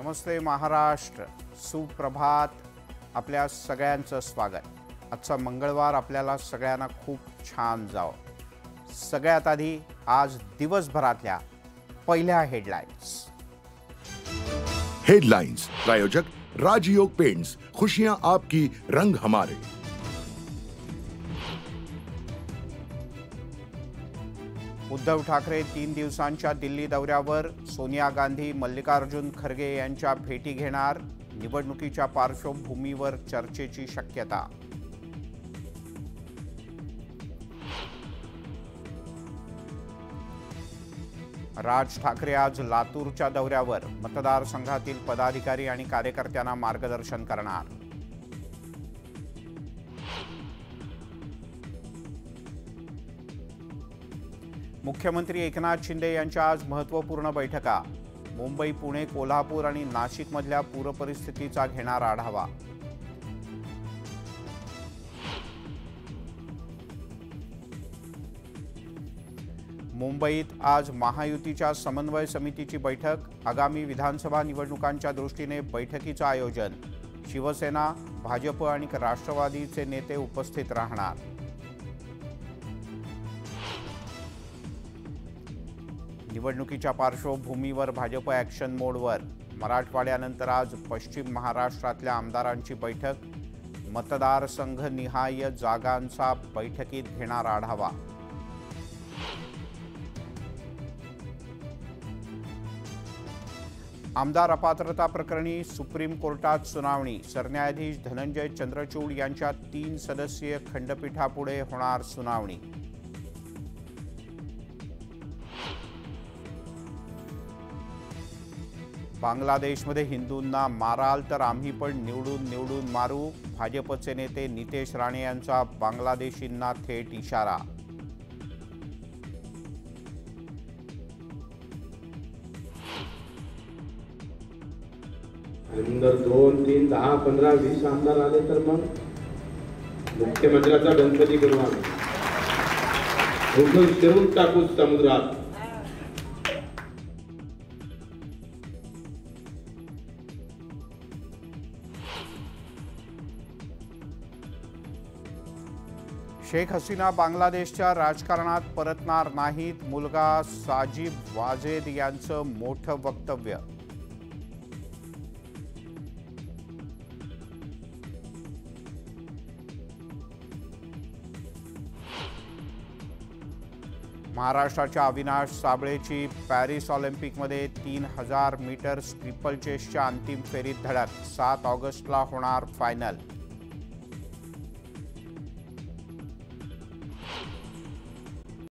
नमस्ते महाराष्ट्र, सुप्रभात. आपल्या सगळ्यांचं स्वागत. आजचा मंगळवार आपल्याला सगळ्यांना खूप छान जावो. सगळ्यात आधी आज दिवसभरातल्या पहिल्या हेडलाइंस प्रायोजक राजयोग पेंट्स, खुशियां आपकी, रंग हमारे. उद्धव ठाकरे 3 दिवसांच्या दिल्ली दौऱ्यावर. सोनिया गांधी मल्लिकार्जुन खरगे यांच्या भेटी घेणार. निवडणुकीच्या पार्श्वभूमीवर चर्चेची शक्यता. राज ठाकरे आज लातूरच्या दौऱ्यावर. मतदारसंघातील पदाधिकारी आणि कार्यकर्त्यांना मार्गदर्शन करणार. मुख्यमंत्री एकनाथ शिंदे यांच्या आज महत्त्वपूर्ण बैठका. मुंबई, पुणे, कोल्हापूर आणि नाशिकमधल्या पूरपरिस्थितीचा घेणार आढावा. मुंबईत आज महायुतीच्या समन्वय समितीची बैठक. आगामी विधानसभा निवडणुकांच्या दृष्टीने बैठकीचं आयोजन. शिवसेना, भाजप आणि राष्ट्रवादीचे नेते उपस्थित राहणार. निवडणुकीच्या पार्श्वभूमीवर भाजप ॲक्शन मोडवर. मराठवाड्यानंतर आज पश्चिम महाराष्ट्रातल्या आमदारांची बैठक. मतदारसंघ निहाय जागांचा बैठकीत घेणार आढावा. आमदार अपात्रता प्रकरणी सुप्रीम कोर्टात सुनावणी. सरन्यायाधीश धनंजय चंद्रचूड यांच्या 3 सदस्यीय खंडपीठापुढे होणार सुनावणी. बांगलादेशमध्ये हिंदूंना माराल तर आम्ही पण निवडून मारू. भाजपचे नेते नितेश राणे यांचा बांगलादेशींना थेट इशारा. नंतर 2, 3, 10, 15, 20 आमदार आले तर मग मुख्यमंत्र्याचा गणपती करू आम्ही. शिरून टाकू समुद्रात. शेख हसीना बांगलादेशच्या राजकारणात परतणार नाहीत. मुलगा साजिब वाजेद यांचं मोठं वक्तव्य. महाराष्ट्राच्या अविनाश साबळेची पॅरिस ऑलिम्पिकमध्ये 3000 मीटर स्टीपल चेसच्या अंतिम फेरीत धडक. 7 ऑगस्टला होणार फायनल.